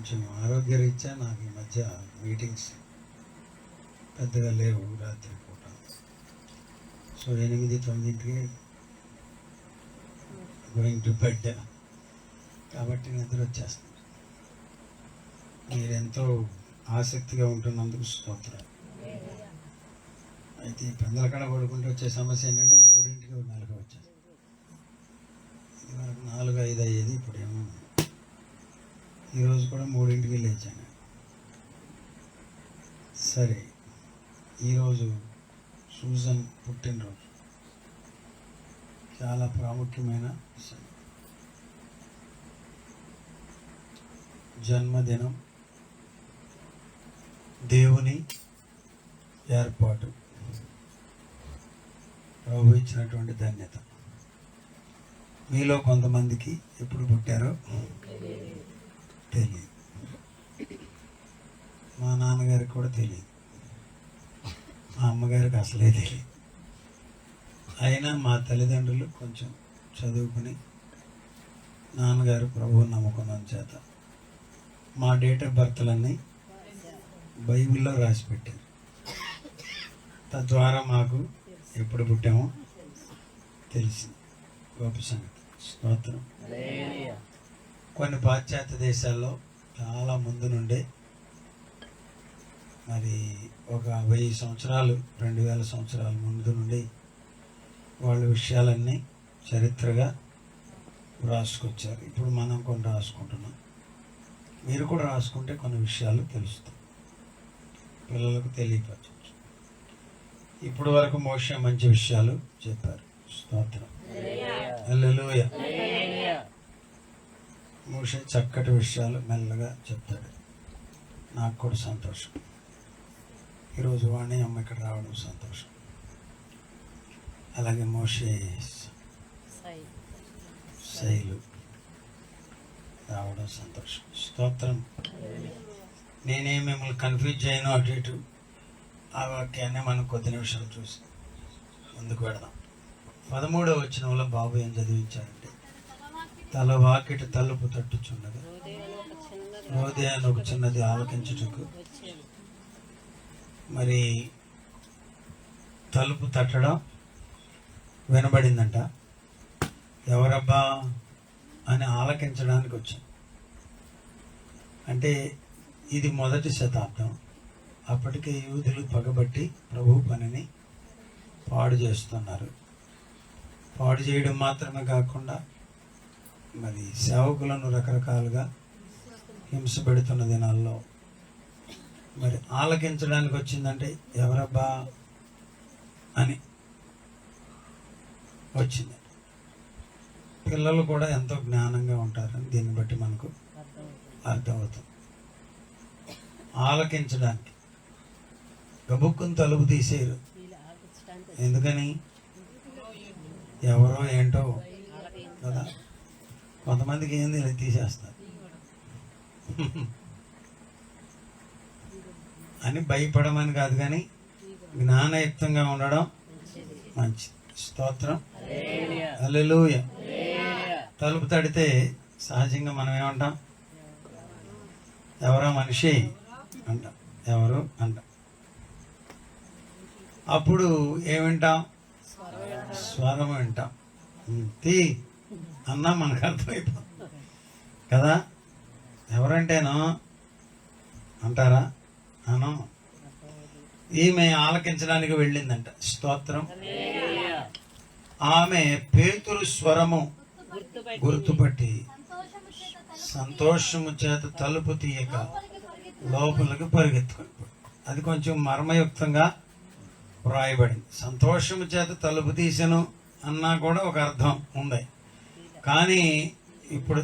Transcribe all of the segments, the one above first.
కొంచెం ఆరోగ్యరీత్యా నాకు ఈ మధ్య మీటింగ్స్ పెద్దగా లేవు రాత్రి పూట. సో 8-9కి గోయింగ్ టు బెడ్. కాబట్టి నిద్ర వచ్చేస్తుంది. మీరెంతో ఆసక్తిగా ఉంటున్నందుకు స్తోత్రాలు. అయితే ఈ పెందల కడ పడుకుంటూ వచ్చే సమస్య ఏంటంటే 3కి 4 వచ్చేస్తుంది. ఇది వరకు 4-5 అయ్యేది, ఇప్పుడేమో ఈరోజు కూడా 3కి లేచాను. సరే, ఈరోజు సూజన్ పుట్టినరోజు, చాలా ప్రాముఖ్యమైన విషయం. జన్మదినం దేవుని ఏర్పాటు, ప్రభు ఇచ్చినటువంటి ధన్యత. మీలో కొంతమందికి ఎప్పుడు పుట్టారో తెలియదు, మా నాన్నగారికి కూడా తెలియదు, మా అమ్మగారికి అసలే తెలియదు. అయినా మా తల్లిదండ్రులు కొంచెం చదువుకుని నాన్నగారు ప్రభువుని నమ్ముకున్నంత చేత మా డేట్ ఆఫ్ బర్త్లన్నీ బైబిల్లో రాసి పెట్టారు. తద్వారా మాకు ఎప్పుడు పుట్టామో తెలిసింది. గొప్ప సంగతి, స్తోత్రం. కొన్ని పాశ్చాత్య దేశాల్లో చాలా ముందు నుండే, మరి ఒక 1000 సంవత్సరాలు 2000 సంవత్సరాల ముందు నుండి వాళ్ళ విషయాలన్నీ చరిత్రగా రాసుకొచ్చారు. ఇప్పుడు మనం కొన్ని రాసుకుంటున్నాం. మీరు కూడా రాసుకుంటే కొన్ని విషయాలు తెలుస్తాయి, పిల్లలకు తెలియపరచవచ్చు. ఇప్పుడు వరకు మోషే మంచి విషయాలు చెప్పారు. స్తోత్రం, హల్లెలూయా. మోషే చక్కటి విషయాలు మెల్లగా చెప్తాడు. నాకు కూడా సంతోషం. ఈరోజు వాణి అమ్మ ఇక్కడ రావడం సంతోషం. అలాగే మోషే శైలు రావడం సంతోషం. స్తోత్రం. నేనే మిమ్మల్ని కన్ఫ్యూజ్ చేయను అటు ఇటు. ఆ వాక్యాన్ని మనం కొద్ది నిమిషాలు చూసి ముందుకు వెళదాం. 13వ వచనంలో బాబు ఏం చదివించారంటే, తల వాకిటి తలుపు తట్టుచున్నది, హృదయాన్ని ఒక చిన్నది ఆలకించుటకు. మరి తలుపు తట్టడం వినబడిందంట. ఎవరబ్బా అని ఆలకించడానికి వచ్చాం. అంటే ఇది మొదటి శతాబ్దం. అప్పటికే యూదులు పగబట్టి ప్రభు పనిని పాడు చేస్తున్నారు. పాడు చేయడం మాత్రమే కాకుండా మరి సేవకులను రకరకాలుగా హింస పెడుతున్న దినాల్లో మరి ఆలకించడానికి వచ్చిందంటే ఎవరబ్బా అని వచ్చింది. పిల్లలు కూడా ఎంతో జ్ఞానంగా ఉంటారని దీన్ని బట్టి మనకు అర్థమవుతుంది. ఆలకించడానికి గబుక్కుని తలుపు తీసేయరు. ఎందుకని? ఎవరో ఏంటో కదా. కొంతమందికి ఏంది ఇలా తీసేస్తారు అని భయపడమని కాదు, కానీ జ్ఞానయుక్తంగా ఉండడం మంచిది. స్తోత్రం, హల్లెలూయా. తలుపు తడితే సహజంగా మనం ఏమంటాం? ఎవరో మనిషి అంటాం, ఎవరు అంటాం. అప్పుడు ఏమింటాం? స్వరం వింటాం. తీ అన్నా మనకు అర్థమైపోతుంది కదా. ఎవరంటేనో అంటారా? అను. ఈమె ఆలకించడానికి వెళ్ళిందంట. స్తోత్రం. ఆమె పేతురు స్వరము గుర్తుపట్టి సంతోషము చేత తలుపు తీయక లోపలికి పరిగెత్తుకొని. అది కొంచెం మర్మయుక్తంగా వ్రాయబడింది. సంతోషము చేత తలుపు తీసెను అన్నా కూడా ఒక అర్థం ఉంది. కానీ ఇప్పుడు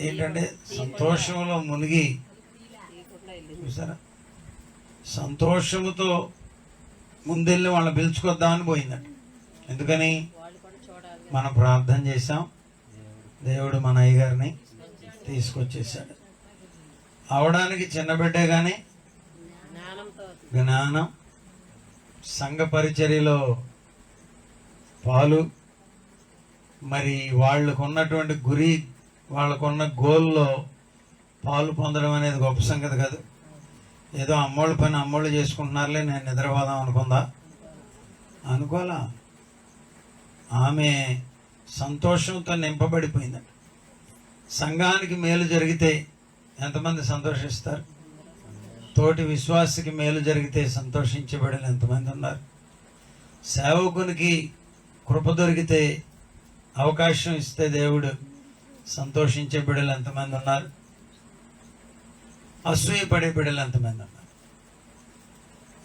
ఏంటంటే సంతోషంలో మునిగి, చూసారా, సంతోషముతో ముందెళ్ళి వాళ్ళని పిలుచుకొద్దామని పోయిందంట. ఎందుకని? మనం ప్రార్థన చేశాం, దేవుడు మన అయ్యగారిని తీసుకొచ్చేసాడు. అవడానికి చిన్న బిడ్డే కానీ జ్ఞానం, సంఘ పరిచర్యలో పాలు, మరి వాళ్ళకు ఉన్నటువంటి గురి, వాళ్ళకున్న గోల్లో పాలు పొందడం అనేది గొప్ప సంగతి కాదు. ఏదో అమ్మోళ్ళ పని అమ్మోళ్ళు చేసుకుంటున్నారులే, నేను నిద్రపోదాం అనుకుందా? అనుకోలా. ఆమె సంతోషంతో నింపబడిపోయిందంట. సంఘానికి మేలు జరిగితే ఎంతమంది సంతోషిస్తారు? తోటి విశ్వాసికి మేలు జరిగితే సంతోషించబడిన ఎంతమంది ఉన్నారు? సేవకునికి కృప దొరికితే, అవకాశం ఇస్తే దేవుడు సంతోషించే బిడ్డలు ఎంతమంది ఉన్నారు? అసూయపడే బిడ్డలు ఎంతమంది ఉన్నారు?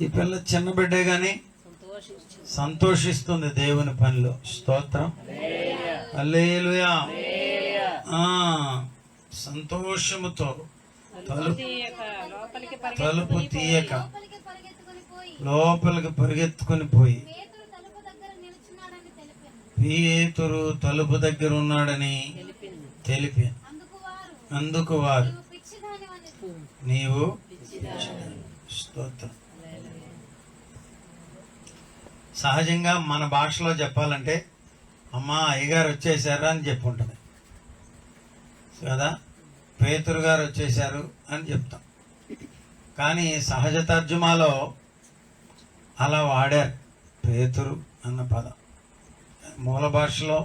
ఈ పిల్ల చిన్న బిడ్డే కానీ సంతోషిస్తుంది దేవుని పనిలో. స్తోత్రం, హల్లెలూయా. సంతోషముతో తలుపు తీయక లోపలికి పరిగెత్తుకొని పోయి పేతురు తలుపు దగ్గర ఉన్నాడని తెలిపాను. అందుకు వారు, నీవు స్తోత్రం. సహజంగా మన భాషలో చెప్పాలంటే అమ్మా అయ్యగారు వచ్చేసారా అని చెప్పుంటుంది కదా, పేతురు గారు వచ్చేసారు అని చెప్తాం. కానీ సహజ తర్జుమాలో అలా వాడారు పేతురు అన్న పదం. మూల భాషలో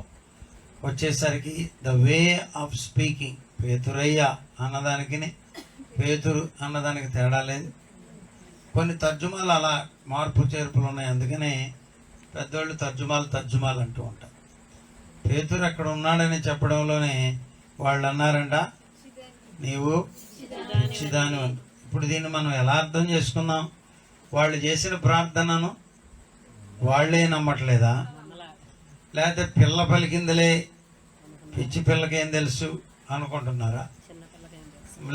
వచ్చేసరికి ద వే ఆఫ్ స్పీకింగ్, పేతురయ్య అన్నదానికి పేతురు అన్నదానికి తేడా లేదు. కొన్ని తర్జుమాలు అలా మార్పు చేర్పులు ఉన్నాయి. అందుకనే పెద్దోళ్ళు తర్జుమాలు అంటూ ఉంటారు. పేతురు అక్కడ ఉన్నాడని చెప్పడంలోనే వాళ్ళు అన్నారంట, నీవు పిచ్చిదాని. ఇప్పుడు దీన్ని మనం ఎలా అర్థం చేసుకుందాం? వాళ్ళు చేసిన ప్రార్థనను వాళ్ళే నమ్మట్లేదా? లేకపోతే పిల్ల పలికిందిలే, పిచ్చి పిల్లకేం తెలుసు అనుకుంటున్నారా?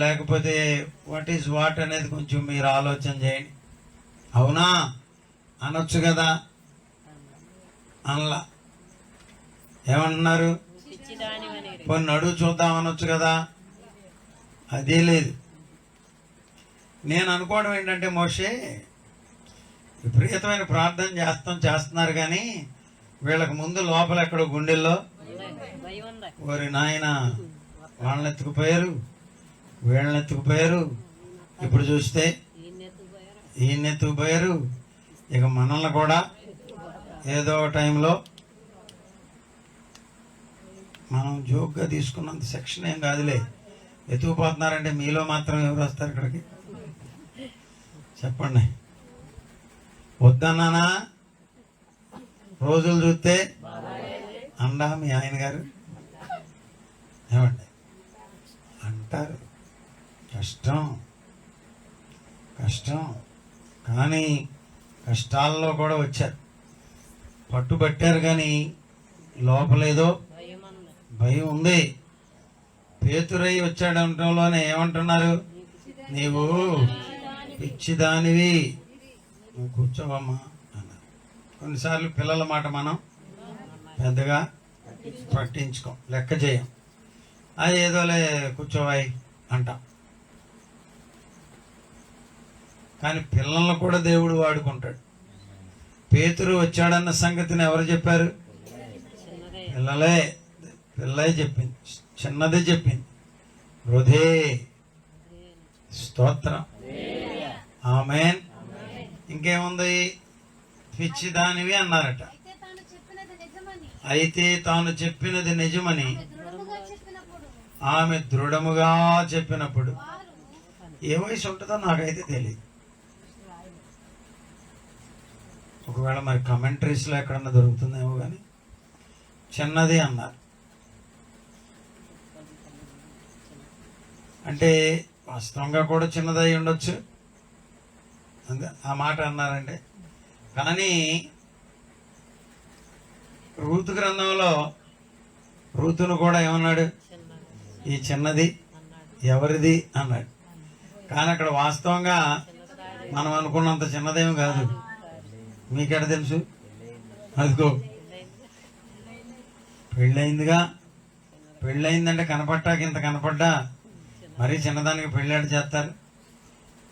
లేకపోతే వాట్ ఈజ్ వాట్ అనేది కొంచెం మీరు ఆలోచన చేయండి. అవునా అనొచ్చు కదా, అనలా. ఏమంటున్నారు? కొన్ని అడుగు చూద్దాం అనొచ్చు కదా, అదే లేదు. నేను అనుకోవడం ఏంటంటే, మోషే విపరీతమైన ప్రార్థన చేస్తున్నారు కానీ వీళ్ళకి ముందు లోపల ఎక్కడో గుండెల్లో ఓరి నాయన వాళ్ళని ఎత్తుకుపోయారు, వీళ్ళని ఎత్తుకుపోయారు, ఇప్పుడు చూస్తే ఈయన ఎత్తుకుపోయారు, ఇక మనల్ని కూడా ఏదో టైంలో మనం జోక్గా తీసుకున్నంత సెక్షన్ ఏం కాదులే, ఎత్తుకుపోతున్నారంటే మీలో మాత్రం ఎవరు వస్తారు ఇక్కడికి చెప్పండి? వద్దన్నానా? రోజులు చూస్తే అండా మీ ఆయన గారు ఏమండి అంటారు. కష్టం కానీ కష్టాల్లో కూడా వచ్చారు, పట్టుబట్టారు. కానీ లోపలేదో భయం ఉంది. పేతురయ్య వచ్చాడంటంలోనే ఏమంటున్నారు? నీవు పిచ్చిదానివి, నువ్వు కూర్చోవమ్మా అన్నారు. కొన్నిసార్లు పిల్లల మాట మనం పెద్దగా పట్టించుకోం, లెక్క చేయం. అది ఏదోలే కూర్చోవాయి అంటాం. కానీ పిల్లలను కూడా దేవుడు వాడుకుంటాడు. పేతురు వచ్చాడన్న సంగతిని ఎవరు చెప్పారు? పిల్లలే చెప్పింది, చిన్నదే చెప్పింది. హృదే స్తోత్రం, ఆమేన్. ఇంకేముంది? పిచ్చిదానివి అన్నారట. అయితే తాను చెప్పినది నిజమని ఆమె దృఢముగా చెప్పినప్పుడు, ఏ వయసు ఉంటుందో నాకైతే తెలియదు. ఒకవేళ మరి కమెంటరీస్లో ఎక్కడన్నా దొరుకుతుందేమో కానీ చిన్నది అన్నారు. అంటే వాస్తవంగా కూడా చిన్నదై ఉండొచ్చు, ఆ మాట అన్నారంటే. కానీ రూతు గ్రంథంలో రూతును కూడా ఏమన్నాడు? ఈ చిన్నది ఎవరిది అన్నాడు. కానీ అక్కడ వాస్తవంగా మనం అనుకున్నంత చిన్నదేమి కాదు. మీకెడ తెలుసు? అదిగో పెళ్ళయిందిగా. పెళ్ళయిందంటే కనపడ్డాక ఇంత కనపడ్డా మరీ చిన్నదానికి పెళ్ళాడు చేస్తారు.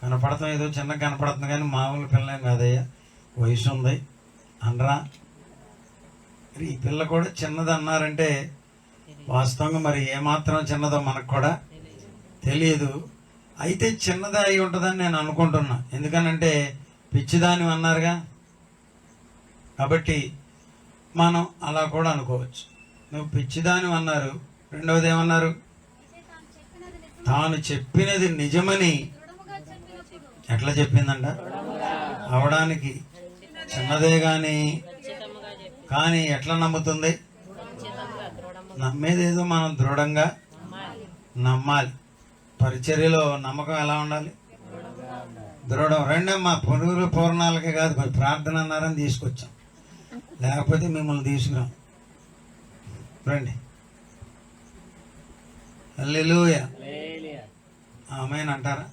కనపడతాం ఏదో చిన్నగా కనపడుతుంది కానీ మామూలు పిల్లేం కాదయ్యా, వయసు ఉంది అనరా. ఈ పిల్ల కూడా చిన్నది అన్నారంటే వాస్తవంగా మరి ఏమాత్రం చిన్నదో మనకు కూడా తెలియదు. అయితే చిన్నది అయి ఉంటుందని నేను అనుకుంటున్నా. ఎందుకనంటే పిచ్చిదాని అన్నారుగా, కాబట్టి మనం అలా కూడా అనుకోవచ్చు. నువ్వు పిచ్చిదాని అన్నారు. రెండవది ఏమన్నారు? తాను చెప్పినది నిజమని. ఎట్లా చెప్పిందంట? అవడానికి చిన్నదే కానీ ఎట్లా నమ్ముతుంది? నమ్మేదేదో మనం దృఢంగా నమ్మాలి. పరిచర్యలో నమ్మకం ఎలా ఉండాలి? దృఢం. రెండమ్మా, పురుగులు పూర్ణాలకే కాదు, మరి ప్రార్థన అన్నారని తీసుకొచ్చాం, లేకపోతే మిమ్మల్ని తీసుకురాం. రండి. హల్లెలూయా. ఆమేన్ అంటారా?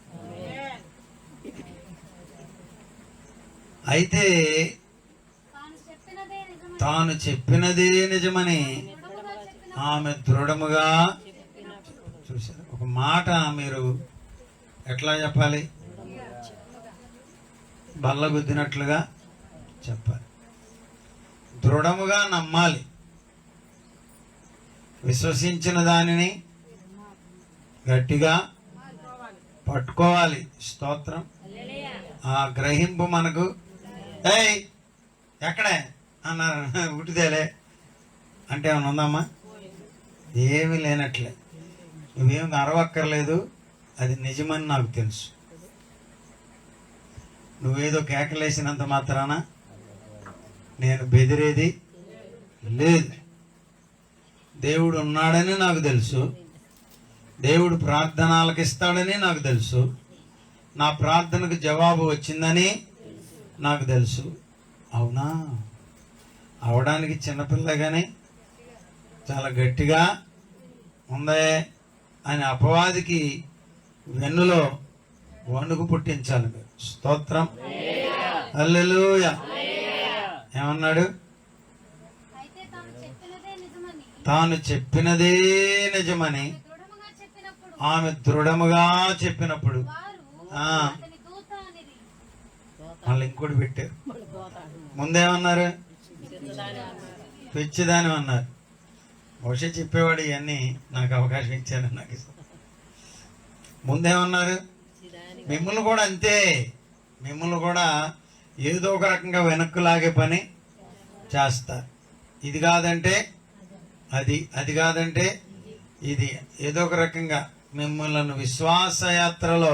అయితే తాను చెప్పినదే నిజమని ఆమె దృఢముగా. చూసారు, ఒక మాట మీరు ఎట్లా చెప్పాలి? బల్లగుద్దినట్లుగా చెప్పాలి. దృఢముగా నమ్మాలి. విశ్వసించిన దానిని గట్టిగా పట్టుకోవాలి. స్తోత్రం. ఆ గ్రహింపు మనకు. ఏయ్ ఎక్కడే అన్నారు, ఉట్టిదేలే అంటే ఏమైనా ఉందమ్మా? ఏమీ లేనట్లే. నువ్వేమి అరవక్కర్లేదు, అది నిజమని నాకు తెలుసు. నువ్వేదో కేకలేసినంత మాత్రాన నేను బెదిరేది లేదు. దేవుడు ఉన్నాడని నాకు తెలుసు. దేవుడు ప్రార్థన ఆలకిస్తాడని నాకు తెలుసు. నా ప్రార్థనకు జవాబు వచ్చిందని నాకు తెలుసు. అవునా? అవడానికి చిన్నపిల్లగానే చాలా గట్టిగా ఉందే అని అపవాదికి వెన్నులో వణుకు పుట్టించాలి మీరు. స్తోత్రం. హల్లెలూయా. ఏమన్నాడు? తాను చెప్పినదే నిజమని ఆమె దృఢముగా చెప్పినప్పుడు మళ్ళీ ఇంకోటి పెట్టారు. ముందేమన్నారు? పిచ్చిదాని అన్నారు. బహుశా చెప్పేవాడు ఇవన్నీ నాకు అవకాశం ఇచ్చారు. నాకు ముందేమన్నారు? మిమ్మల్ని కూడా అంతే. మిమ్మల్ని కూడా ఏదో ఒక రకంగా వెనక్కు లాగే పని చేస్తారు. ఇది కాదంటే అది, అది కాదంటే ఇది, ఏదో ఒక రకంగా మిమ్మల్ని విశ్వాసయాత్రలో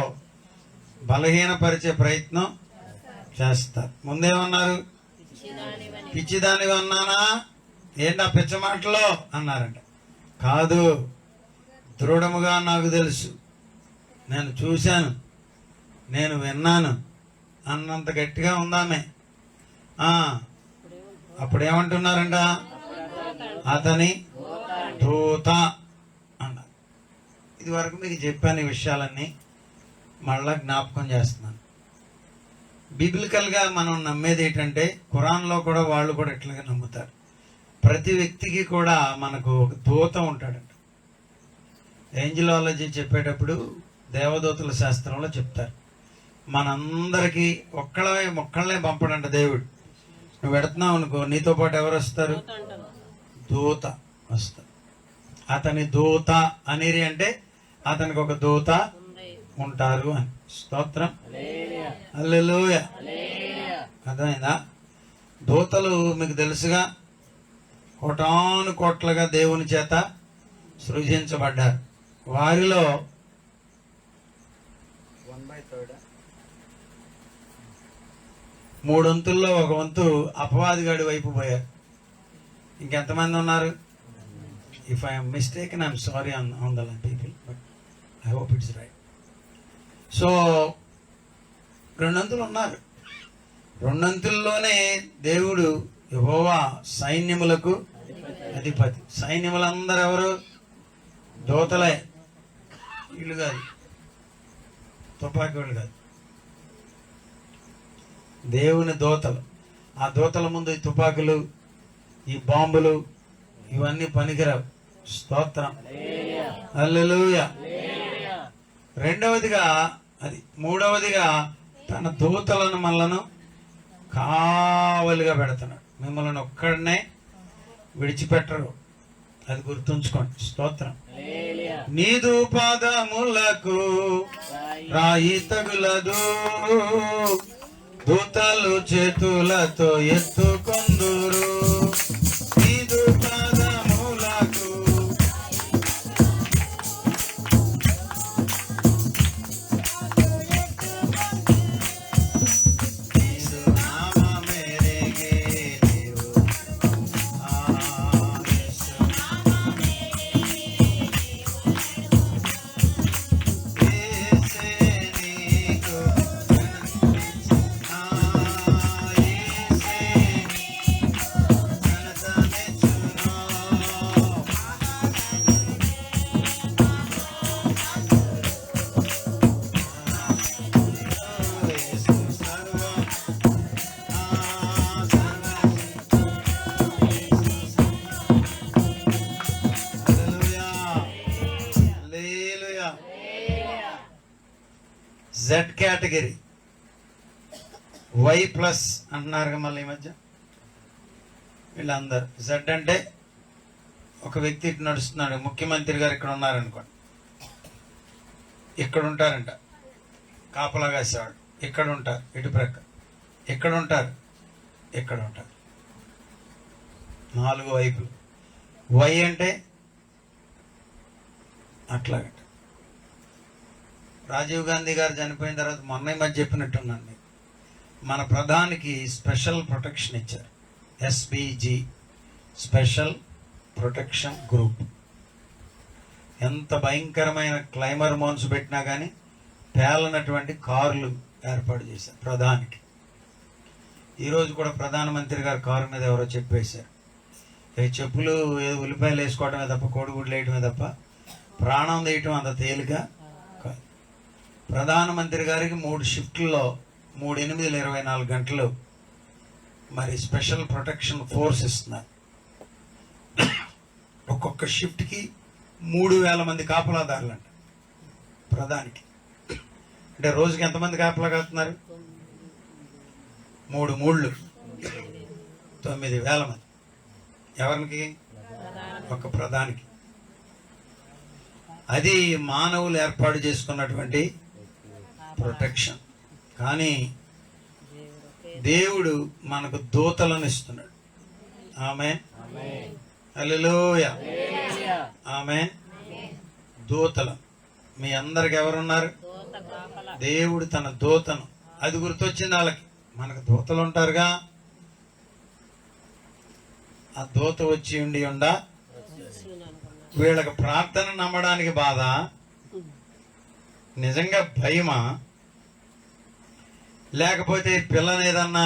బలహీనపరిచే ప్రయత్నం చేస్తారు. ముందేమన్నారు? పిచ్చిదానివి అన్నానా? ఏంటా పిచ్చ మాటలో అన్నారంట. కాదు, దృఢముగా నాకు తెలుసు, నేను చూశాను, నేను విన్నాను అన్నంత గట్టిగా ఉందామే. అప్పుడేమంటున్నారంట? అతని దూత అన్నారు. ఇది వరకు మీకు చెప్పాను. ఈ విషయాలన్నీ మళ్ళా జ్ఞాపకం చేస్తున్నాను. బిబ్లికల్గా మనం నమ్మేది ఏంటంటే, ఖురాన్లో కూడా వాళ్ళు కూడా ఇట్లాగే నమ్ముతారు. ప్రతి వ్యక్తికి కూడా మనకు ఒక దూత ఉంటాడంట. ఏంజిలాలజీ చెప్పేటప్పుడు దేవదూతల శాస్త్రంలో చెప్తారు, మనందరికీ ఒక్కళ్ళే పంపడంట దేవుడు. నువ్వు పెడుతున్నావు అనుకో, నీతో పాటు ఎవరు వస్తారు? దూత వస్తారు. అతని దూత అనేది అంటే అతనికి ఒక దూత ఉంటారు అని. స్తోత్రం. హల్లెలూయా. అర్థమైందా? దూతలు మీకు తెలుసుగా, కోటాను కోట్లుగా దేవుని చేత సృజించబడ్డారు. వారిలో 3 వంతుల్లో 1 వంతు అపవాదిగాడి వైపు పోయారు. ఇంకెంతమంది ఉన్నారు? If I'm mistaken, I'm sorry on the people, but I hope it's right. So 2 వంతులు ఉన్నారు. 2 వంతుల్లోనే దేవుడు యెహోవా సైన్యములకు అధిపతి. సైన్యములందరూ ఎవరు? దూతలే. వీళ్ళు కాదు, తుపాకీ వాళ్ళు కాదు, దేవుని దూతలు. ఆ దూతల ముందు ఈ తుపాకులు, ఈ బాంబులు ఇవన్నీ పనికిరావు. స్తోత్రం. హల్లెలూయా. రెండవదిగా అది. మూడవదిగా తన దూతలను మనలను కావలిగా పెడుతున్నాడు. మిమ్మల్ని ఒక్కడనే విడిచిపెట్టరు. అది గుర్తుంచుకోండి. స్తోత్రం. నీదు పాదములకు రాయి తగులదు, దూతలు చేతులతో ఎత్తుకొందురు. నీదు పాదములకు నీదు నామమెరిగి నీవు యేసు యేసే నీకు జెడ్ కేటగిరీ, వై ప్లస్ అంటున్నారు మళ్ళీ ఈ మధ్య. వీళ్ళందరూ జెడ్ అంటే ఒక వ్యక్తి ఇటు నడుస్తున్నాడు, ముఖ్యమంత్రి గారు ఇక్కడ ఉన్నారనుకోండి, ఇక్కడ ఉంటారంట కాపలా కాసేవాడు, ఇక్కడ ఉంటారు ఇటు ప్రక్క, ఇక్కడ ఉంటారు, ఇక్కడ ఉంటారు, 4 వైపులు. వై అంటే అట్లాగంట. రాజీవ్ గాంధీ గారు చనిపోయిన తర్వాత మొన్న మధ్య చెప్పినట్టున్నాను, మన ప్రధానికి స్పెషల్ ప్రొటెక్షన్ ఇచ్చారు, ఎస్బిజి, స్పెషల్ ప్రొటెక్షన్ గ్రూప్. ఎంత భయంకరమైన క్లైమర్ మోన్స్ పెట్టినా కానీ పేలనటువంటి కార్లు ఏర్పాటు చేశారు ప్రధానికి. ఈరోజు కూడా ప్రధానమంత్రి గారు కారు మీద ఎవరో చెప్పేశారు, చెప్పులు ఉల్లిపాయలు వేసుకోవడమే తప్ప, కోడిగుడ్లు వేయటమే తప్ప ప్రాణం తీయటం అంత తేలిక కాదు. ప్రధానమంత్రి గారికి 3 షిఫ్ట్లలో 3 8 24 గంటలు మరి స్పెషల్ ప్రొటెక్షన్ ఫోర్స్ ఇస్తున్నారు. ఒక్కొక్క షిఫ్ట్కి 3000 మంది కాపలాదారులు అంట ప్రధానికి. అంటే రోజుకి ఎంతమంది కాపలా కాస్తున్నారు? 3 మూళ్ళు 9,000 మంది. ఎవరికి? ఒక ప్రధానికి. అది మానవులు ఏర్పాటు చేసుకున్నటువంటి ప్రొటెక్షన్. కానీ దేవుడు మనకు దూతలను ఇస్తున్నాడు. ఆమేన్, హల్లెలూయా, ఆమేన్. దూతలు మీ అందరికి ఎవరున్నారు? దేవుడు తన దూతను, అది గుర్తొచ్చింది వాళ్ళకి. మనకు దూతలు ఉంటారుగా, ఆ దూత వచ్చి ఉండా వీళ్ళకి ప్రార్థన నమ్మడానికి బాధ, నిజంగా భయమా, లేకపోతే పిల్లని ఏదన్నా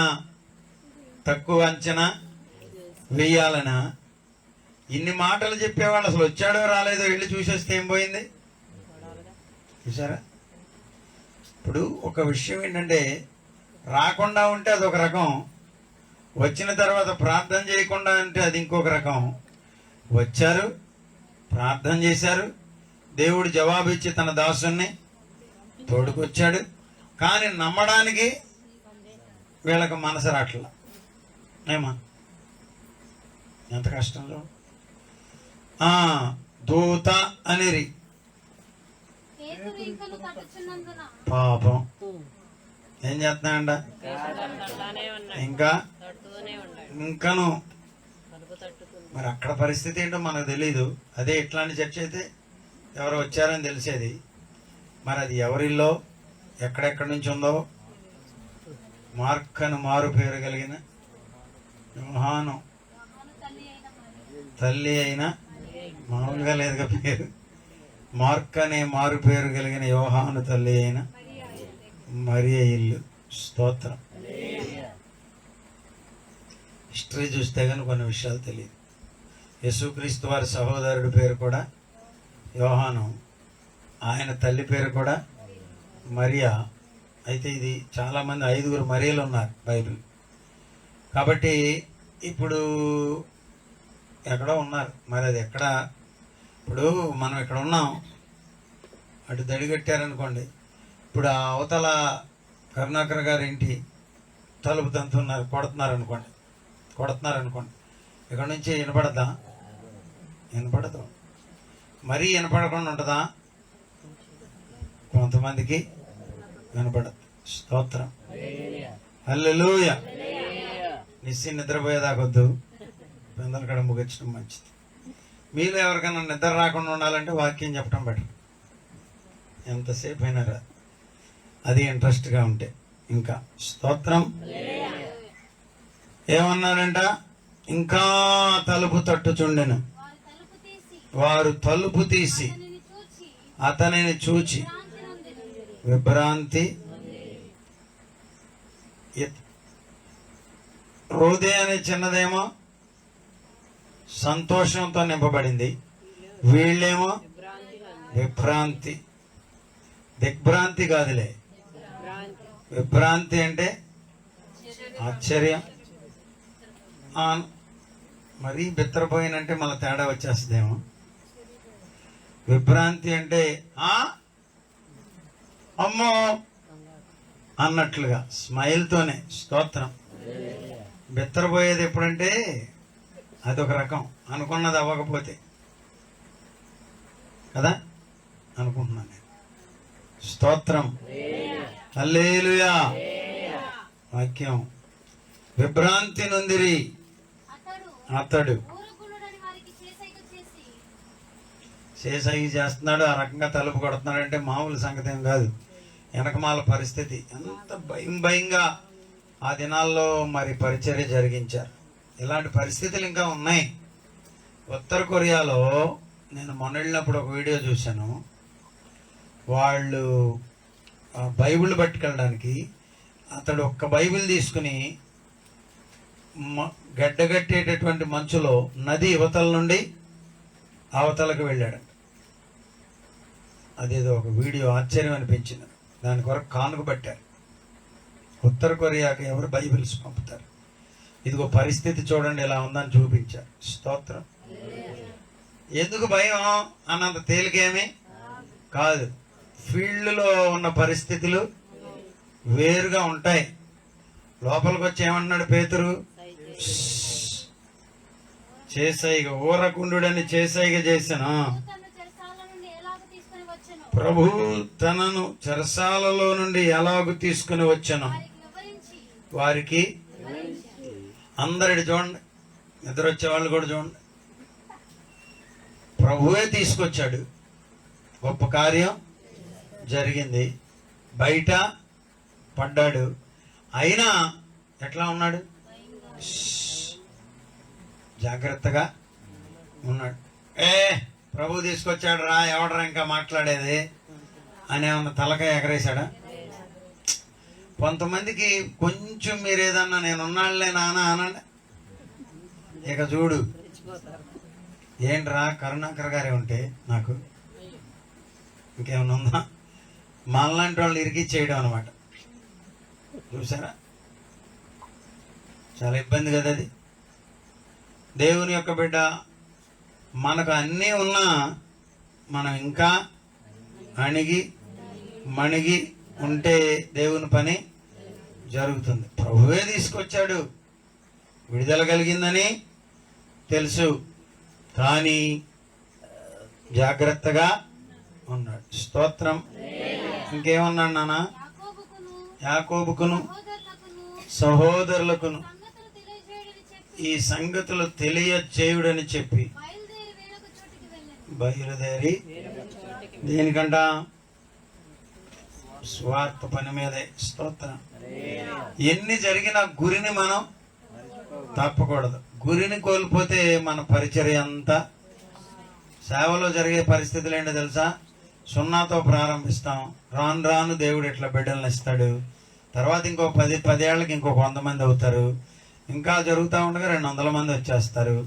తక్కువ అంచనా వెయ్యాలనా? ఇన్ని మాటలు చెప్పేవాళ్ళు అసలు వచ్చాడో రాలేదో వెళ్ళి చూసేస్తే ఏం పోయింది చూసారా? ఇప్పుడు ఒక విషయం ఏంటంటే, రాకుండా ఉంటే అదొక రకం, వచ్చిన తర్వాత ప్రార్థన చేయకుండా అంటే అది ఇంకొక రకం. వచ్చారు, ప్రార్థన చేశారు, దేవుడు జవాబు ఇచ్చి తన దాసుని తోడుకొచ్చాడు. కానీ నమ్మడానికి వీళ్ళకి మనసు రాట్లా. ఏమా ఎంత కష్టంలో. దూత అనేది పాపం ఏం చేస్తున్నాయంట, ఇంకాను మరి అక్కడ పరిస్థితి ఏంటో మనకు తెలీదు. అదే ఇట్లాంటి చర్చ అయితే ఎవరు వచ్చారని తెలిసేది. మరి అది ఎవరిల్లో ఎక్కడెక్కడి నుంచి ఉందో. మార్క్ అని మారు పేరు కలిగిన యోహాను తల్లి అయిన, మామూలుగా లేదుగా పేరు, మార్క్ అనే మారు పేరు కలిగిన యోహాను తల్లి అయిన మరియ ఇల్లు. స్తోత్రం. హిస్టరీ చూస్తే కానీ కొన్ని విషయాలు తెలియదు. యేసుక్రీస్తు వారి సహోదరుడి పేరు కూడా యోహాను, ఆయన తల్లి పేరు కూడా మరియా. అయితే ఇది చాలామంది 5 మరియలు ఉన్నారు బైబిల్. కాబట్టి ఇప్పుడు ఎక్కడో ఉన్నారు. మరి అది ఎక్కడ? ఇప్పుడు మనం ఇక్కడ ఉన్నాం, అటు దడిగట్టారనుకోండి, ఇప్పుడు ఆ అవతల కరుణాకర్ గారి ఇంటి తలుపు తంతున్నారు, కొడుతున్నారు అనుకోండి, ఇక్కడ నుంచి వినపడదా? వినపడదు. మరీ వినపడకుండా ఉంటుందా? కొంతమందికి వినపడదు. స్తోత్రం, హల్లెలూయా. నిద్రపోయేదాకొద్దు, పెందల కడ ముగించడం మంచిది. మీలో ఎవరికైనా నిద్ర రాకుండా ఉండాలంటే వాక్యం చెప్పడం బెటర్. ఎంతసేపు అయినా రాదు, అది ఇంట్రెస్ట్గా ఉంటే. ఇంకా స్తోత్రం. ఏమన్నాడంట? ఇంకా తలుపు తట్టుచుండెను. వారు తలుపు తీసి అతనిని చూచి విభ్రాంతి. హృదయ అనే చిన్నదేమో సంతోషంతో నింపబడింది, వీళ్ళేమో విభ్రాంతి. దిగ్భ్రాంతి కాదులే, విభ్రాంతి అంటే ఆశ్చర్యం. మరీ బిత్తరపోయినంటే మళ్ళీ తేడా వచ్చేస్తుందేమో. విభ్రాంతి అంటే అమ్మో అన్నట్లుగా స్మైల్తోనే. స్తోత్రం. బిత్తరపోయేది ఎప్పుడంటే అదొక రకం, అనుకున్నది అవ్వకపోతే కదా అనుకుంటున్నాను నేను. స్తోత్రం, హల్లెలూయా. వాక్యం. విభ్రాంతి నొందిరి అతడు. చేసైకి చేస్తున్నాడు, ఆ రకంగా తలుపు కొడుతున్నాడంటే మామూలు సంగతి ఏం కాదు. వెనకమాల పరిస్థితి ఎంత భయంగా ఆ దినాల్లో మరి పరిచర్య జరిగించారు. ఇలాంటి పరిస్థితులు ఇంకా ఉన్నాయి. ఉత్తర కొరియాలో నేను మొన్న వెళ్ళినప్పుడు ఒక వీడియో చూశాను. వాళ్ళు బైబిల్ పట్టుకెళ్ళడానికి అతడు ఒక్క బైబిల్ తీసుకుని గడ్డగట్టేటటువంటి మంచులో నది యువతల నుండి అవతలకు వెళ్ళాడు. అదేదో ఒక వీడియో ఆశ్చర్యం అనిపించింది. దాని కొరకు కానుక పట్టారు. ఉత్తర కొరియాకి ఎవరు బైబిల్స్ పంపుతారు? ఇదిగో పరిస్థితి చూడండి ఎలా ఉందని చూపించారు. స్తోత్రం. ఎందుకు భయం అన్నంత తేలికేమీ కాదు. ఫీల్డ్లో ఉన్న పరిస్థితులు వేరుగా ఉంటాయి. లోపలికి వచ్చి ఏమన్నాడు పేతురు? చేసైగ ఊరకుండుడని చేసైగ చేశాను. ప్రభు తనను చెరసాలలో నుండి ఎలాగూ తీసుకుని వచ్చాను వారికి. అందరిని చూడండి, నిద్ర వచ్చే వాళ్ళు కూడా చూడండి. ప్రభువే తీసుకొచ్చాడు, గొప్ప కార్యం జరిగింది. బయట పడ్డాడు, అయినా ఎట్లా ఉన్నాడు? జాగ్రత్తగా ఉన్నాడు. ప్రభు తీసుకొచ్చాడు రా, ఎవడరా ఇంకా మాట్లాడేది అని ఏమన్నా తలకాయ ఎగరేశాడా? కొంతమందికి కొంచెం మీరు ఏదన్నా నేనున్నాళ్ళే నాన్న అనండి, ఇక చూడు ఏంట్రా కరుణాకర్ గారే ఉంటే నాకు ఇంకేమన్నా ఉందా? మనలాంటి వాళ్ళు ఇరికిచ్చేయడం అనమాట. చూసారా, చాలా ఇబ్బంది కదా అది. దేవుని యొక్క బిడ్డ, మనకు అన్నీ ఉన్నా మనం ఇంకా అణిగి మణిగి ఉంటే దేవుని పని జరుగుతుంది. ప్రభువే తీసుకొచ్చాడు, విడుదల కలిగిందని తెలుసు, కానీ జాగ్రత్తగా ఉన్నాడు. స్తోత్రం. ఇంకేమన్నాడు నాన్న? యాకోబుకును సహోదరులకును ఈ సంగతులు తెలియచేయుడని చెప్పి బయలుదేరి దేనికంట? స్వార్థ పని మీదే. స్తోత్రం. ఎన్ని జరిగినా గురిని మనం తప్పకూడదు. గురిని కోల్పోతే మన పరిచర్య అంతా. సేవలో జరిగే పరిస్థితులు ఏంటో తెలుసా? సున్నాతో ప్రారంభిస్తాం, రాను రాను దేవుడు ఇట్లా బిడ్డలను ఇస్తాడు. తర్వాత ఇంకో 10 ఏళ్ళకి ఇంకొక 100 మంది అవుతారు. ఇంకా జరుగుతూ ఉండగా 200 మంది వచ్చేస్తారు.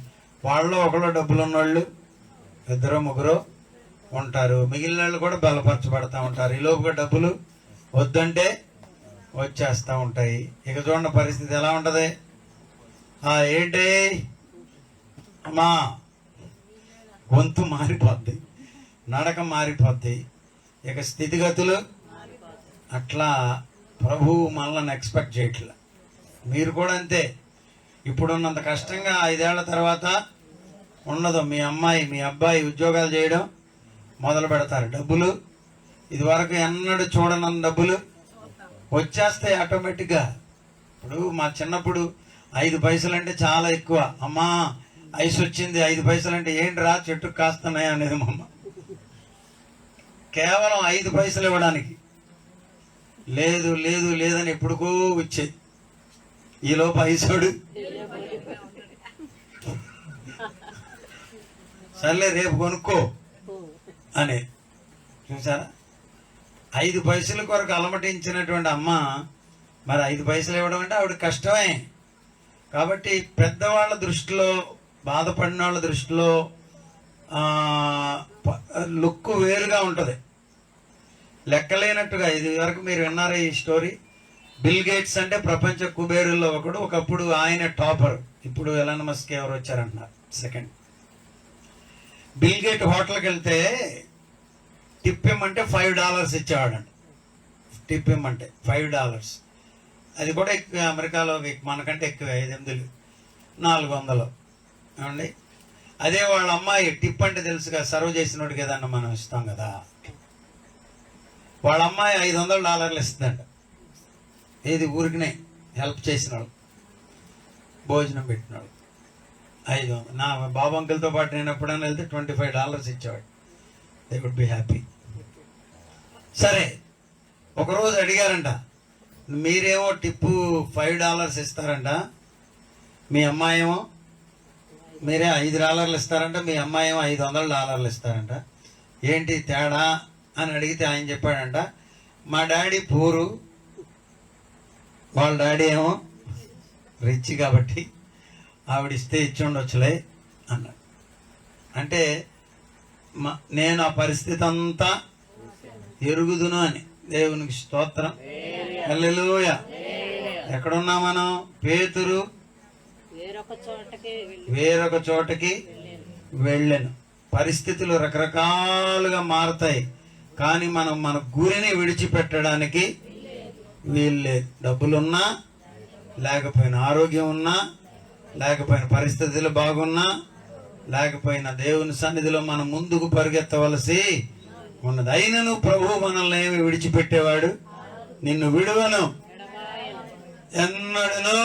వాళ్ళు ఒకళ్ళు డబ్బులు ఉన్నోళ్ళు 2 3 ఉంటారు. మిగిలిన వాళ్ళు కూడా బలపరచబడతా ఉంటారు. ఈ లోపుగా డబ్బులు వద్దంటే వచ్చేస్తూ ఉంటాయి. ఇక చూడండి పరిస్థితి ఎలా ఉంటది. ఏంటి అమ్మా, గొంతు మారిపోద్ది, నడక మారిపోద్ది, ఇక స్థితిగతులు అట్లా. ప్రభువు మనల్ని ఎక్స్పెక్ట్ చేయట్లే. మీరు కూడా అంతే. ఇప్పుడున్నంత కష్టంగా 5 ఏళ్ల తర్వాత ఉండదు. మీ అమ్మాయి మీ అబ్బాయి ఉద్యోగాలు చేయడం మొదలు పెడతారు. డబ్బులు ఇదివరకు ఎన్నడూ చూడనన్న డబ్బులు వచ్చేస్తాయి ఆటోమేటిక్గా. ఇప్పుడు మా చిన్నప్పుడు 5 పైసలు అంటే చాలా ఎక్కువ. అమ్మా ఐస్ వచ్చింది, 5 పైసలు అంటే ఏంట్రా చెట్టుకు కాస్తున్నాయి అనేది మా అమ్మ. కేవలం 5 పైసలు ఇవ్వడానికి. లేదు లేదు లేదని ఎప్పుడుకో వచ్చేది. ఈలోపు ఐసోడు సర్లే రేపు కొనుక్కో అని. చూసారా, 5 పైసల కొరకు అలమటించినటువంటి అమ్మ మరి 5 పైసలు ఇవ్వడం అంటే ఆవిడ కష్టమే. కాబట్టి పెద్దవాళ్ళ దృష్టిలో, బాధపడిన వాళ్ళ దృష్టిలో లుక్ వేరుగా ఉంటుంది, లెక్కలేనట్టుగా. ఇది వరకు మీరు విన్నారా ఈ స్టోరీ? బిల్ గేట్స్ అంటే ప్రపంచ కుబేరుల్లో ఒకడు. ఒకప్పుడు ఆయన టాపర్. ఇప్పుడు ఎలాన్ మస్క్ ఎవరు వచ్చారంటున్నారు సెకండ్. బిల్ గేట్ హోటల్కి వెళ్తే టిప్ ఇమ్మంటే $5 ఇచ్చేవాడండి. టిప్ ఇమ్మంటే $5. అది కూడా ఎక్కువ అమెరికాలో, మనకంటే ఎక్కువ, 5 400 ఏమండి. అదే వాళ్ళ అమ్మాయి టిప్ అంటే తెలుసుగా, సర్వ్ చేసినోడికి ఏదన్నా మనం ఇస్తాం కదా, వాళ్ళ అమ్మాయి $500 ఇస్తుందంట. ఏది ఊరికినే హెల్ప్ చేసినాడు, భోజనం పెట్టినాడు. 500. నా బాబు అంకుల్తో పాటు నేను ఎప్పుడైనా వెళ్తే $25 ఇచ్చేవాడు. They would be happy. సరే, ఒకరోజు అడిగారంట, మీరేమో టిప్పు $5 ఇస్తారంట, మీ అమ్మాయి ఏమో, మీరే $5 ఇస్తారంట, మీ అమ్మాయి ఏమో $500 ఇస్తారంట, ఏంటి తేడా అని అడిగితే ఆయన చెప్పాడంట, మా డాడీ పూరు, వాళ్ళ డాడీ ఏమో రిచ్ కాబట్టి ఆవిడిస్తే ఇచ్చి ఉండొచ్చులే అన్నాడు. అంటే నేను ఆ పరిస్థితి అంతా ఎరుగుదును అని. దేవునికి స్తోత్రం, హల్లెలూయా. ఎక్కడున్నా మనం? పేతురు వేరొక చోటకి వెళ్ళాను. పరిస్థితులు రకరకాలుగా మారుతాయి, కానీ మనం మన గురిని విడిచిపెట్టడానికి వీల్లేదు. డబ్బులున్నా లేకపోయినా, ఆరోగ్యం ఉన్నా లేకపోయినా, పరిస్థితులు బాగున్నా లేకపోయినా, దేవుని సన్నిధిలో మనం ముందుకు పరిగెత్తవలసి ఉన్నది. అయినను ప్రభువు మనల్ని ఏమి విడిచిపెట్టేవాడు? నిన్ను విడువను ఎన్నడను.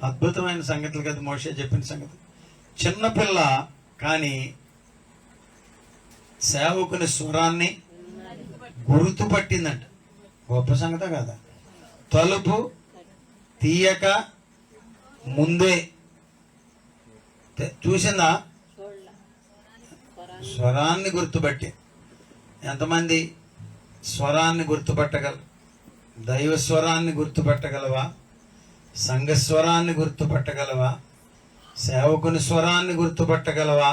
అద్భుతమైన సంగతులు కదా మోషే చెప్పిన సంగతి. చిన్నపిల్ల కానీ సేవకుని స్వరాన్ని గుర్తుపట్టిందంట. గొప్ప సంగతే కదా. తలుపు తీయక ముందే చూసిందా? స్వరాన్ని గుర్తుపట్టి. ఎంతమంది స్వరాన్ని గుర్తుపట్టగలరు? దైవ స్వరాన్ని గుర్తుపట్టగలవా? సంఘ స్వరాన్ని గుర్తుపట్టగలవా? సేవకుని స్వరాన్ని గుర్తుపట్టగలవా?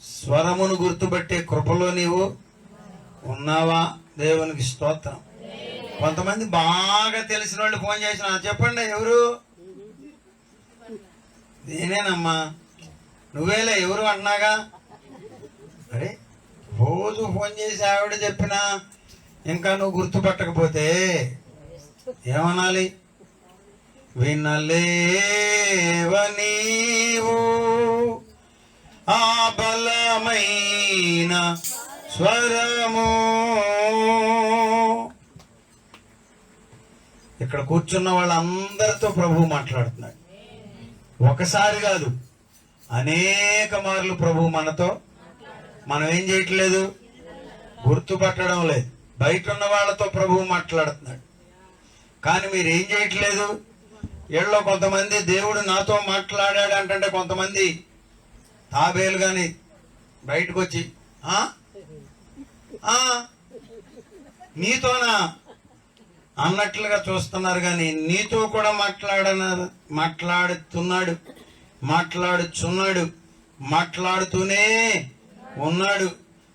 స్వరమును గుర్తుపట్టే కృపలో నీవు ఉన్నావా? దేవునికి స్తోత్రం. కొంతమంది బాగా తెలిసిన వాళ్ళు ఫోన్ చేసిన, చెప్పండి ఎవరు? నేనేనమ్మా. నువ్వేలే ఎవరు అన్నాగా. అరే, రోజు ఫోన్ చేసి ఆవిడ చెప్పినా ఇంకా నువ్వు గుర్తుపట్టకపోతే ఏమనాలి? వినలేవ నీవు ఆ బలమైన స్వరము. ఇక్కడ కూర్చున్న వాళ్ళందరితో ప్రభువు మాట్లాడుతున్నాడు. ఒకసారి కాదు, అనేక మార్లు ప్రభువు మనతో. మనం ఏం చేయట్లేదు? గుర్తుపట్టడం లేదు. బయట ఉన్న వాళ్ళతో ప్రభువు మాట్లాడుతున్నాడు, కానీ మీరు ఏం చేయట్లేదు. ఏళ్ళలో కొంతమంది దేవుడు నాతో మాట్లాడాడు అంటే, కొంతమంది తాబేలు కానీ బయటకు వచ్చి నీతోనా అన్నట్లుగా చూస్తున్నారు, కానీ నీతో కూడా మాట్లాడుచున్నాడు, మాట్లాడుతూనే ఉన్నాడు,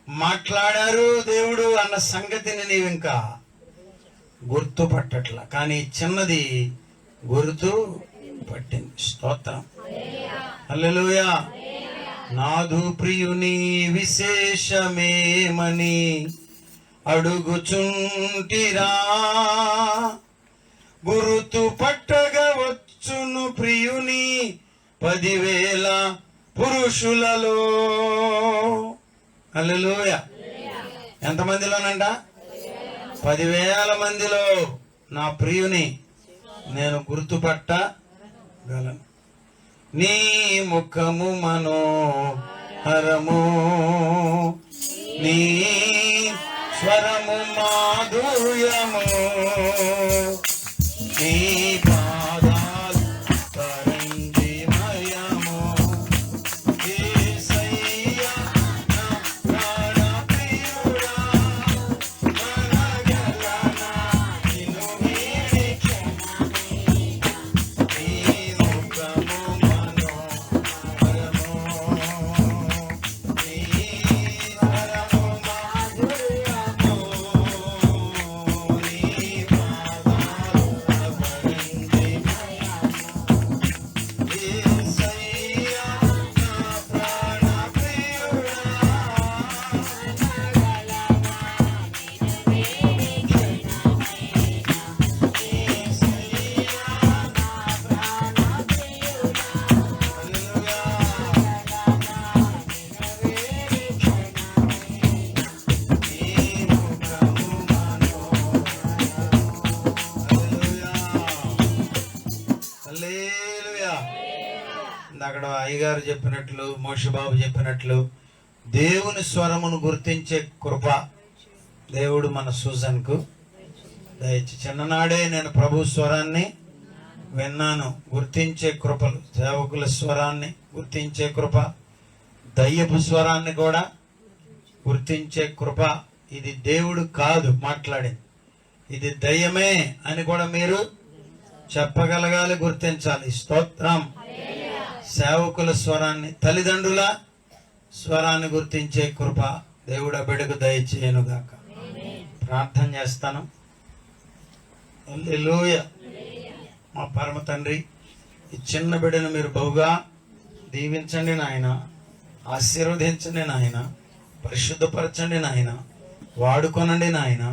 మాట్లాడారు దేవుడు అన్న సంగతిని నీవు ఇంకా గుర్తుపట్టట్ల. కానీ చిన్నది గుర్తు పట్టింది. స్తోత్రం, హల్లెలూయా. నాదు ప్రియుని విశేషమేమని అడుగుచుంటిరా, గుర్తు పట్టగా వచ్చును ప్రియుని 10,000 పురుషులలో. హల్లెలూయా. ఎంతమందిలోనంట? 10,000 మందిలో నా ప్రియుని నేను గుర్తుపట్టగలను. నీ ముఖము మనోహరము, నీ స్వరము మాధుర్యము, నీ పాదాలు పరంజిమయము. యేసయ్యా నా ప్రాణ ప్రియుడా, మనగలనా నిన్ను వీడి క్షణమే. నీ ముఖము మనోహరము, నీ స్వరము మాధుర్యము, నీ పాదాలు పరంజిమయము. యేసయ్యా నా ప్రాణ ప్రియుడా, హల్లెలూయా. అక్కడ అయ్యగారు చెప్పినట్లు, మోషబాబు చెప్పినట్లు, దేవుని స్వరమును గుర్తించే కృప దేవుడు మన సూజన్కు దయచి. చిన్ననాడే నేను ప్రభు స్వరాన్ని విన్నాను. గుర్తించే కృపలు, సేవకుల స్వరాన్ని గుర్తించే కృప, దయ్యపు స్వరాన్ని కూడా గుర్తించే కృప. ఇది దేవుడు కాదు మాట్లాడింది, ఇది దయ్యమే అని కూడా మీరు చెప్పగలగాలి, గుర్తించాలి. స్తోత్రం. సేవకుల స్వరాన్ని, తల్లిదండ్రుల స్వరాన్ని గుర్తించే కృప దేవుడు ఆ బిడ్డకు దయచేయనుగాక. ప్రార్థన చేస్తాను. హల్లెలూయా. మా పరమ తండ్రి, ఈ చిన్న బిడ్డను మీరు బహుగా దీవించండి నాయన, ఆశీర్వదించండి నాయన, పరిశుద్ధపరచండి నాయన, వాడుకొనండి నాయన,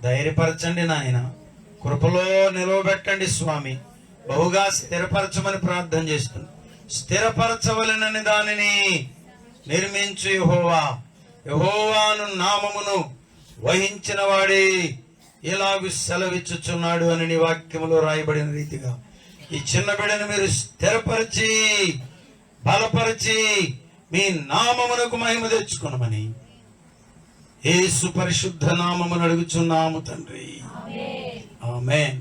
ధైర్యపరచండి నాయన, కృపలో నిలవబెట్టండి స్వామి. బహుగా స్థిరపరచమని ప్రార్థన చేస్తుంది. స్థిరపరచవలెనని దానిని నిర్మించు యెహోవా. యెహోవాను నామమును వహించిన వాడే ఇలాగు సెలవిచ్చుచున్నాడు అని నీ వాక్యములో రాయబడిన రీతిగా ఈ చిన్న బిడ్డను మీరు స్థిరపరిచి బలపరిచి మీ నామమునకు మహిమ తెచ్చుకొనమని యేసు పరిశుద్ధ నామమును అడుగుచున్నాము తండ్రి. ఆమేన్.